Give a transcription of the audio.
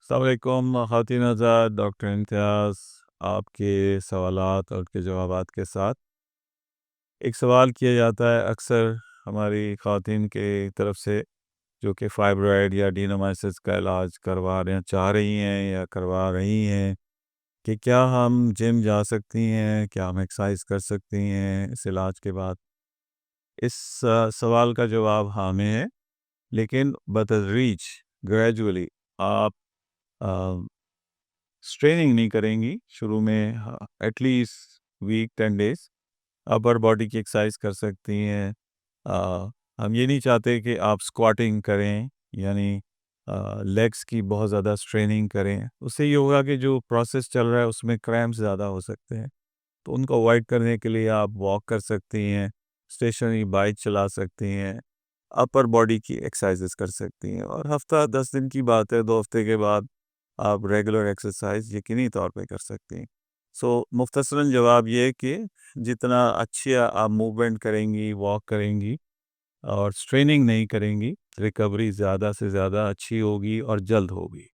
अस्सलाम वालेकुम ख़वातीन हज़रात, डॉक्टर इम्तियाज़ आपके सवालात और के जवाबात के साथ। एक सवाल किया जाता है अक्सर हमारी ख़वातीन के तरफ से, जो कि फाइब्रॉइड या एडिनोमाइसिस का इलाज करवा रहे चाह रही हैं या करवा रही हैं, कि क्या हम जिम जा सकती हैं, क्या हम एक्सरसाइज कर सकती हैं इस इलाज के बाद? इस सवाल का जवाब हाँ में है, लेकिन बतदरीज ग्रेजुअली आप स्ट्रेनिंग नहीं करेंगी शुरू में। At least week 10 days upper body की एक्सरसाइज कर सकती हैं। हम ये नहीं चाहते कि आप स्क्वाटिंग करें, यानी लेग्स की बहुत ज़्यादा स्ट्रेनिंग करें। उससे ये होगा कि जो प्रोसेस चल रहा है उसमें क्रैम्प्स ज़्यादा हो सकते हैं, तो उनको अवॉइड करने के लिए आप वॉक कर सकती हैं, स्टेशनरी बाइक चला सकती हैं, अपर बॉडी की एक्सरसाइजेस कर सकती हैं, और हफ्ता 10 दिन की बात है, 2 हफ्ते के बाद आप रेगुलर एक्सरसाइज यकीनी तौर पे कर सकती हैं। सो मुख्तसरन जवाब ये है कि जितना अच्छी आप मूवमेंट करेंगी, वॉक करेंगी और स्ट्रेनिंग नहीं करेंगी, रिकवरी ज़्यादा से ज़्यादा अच्छी होगी और जल्द होगी।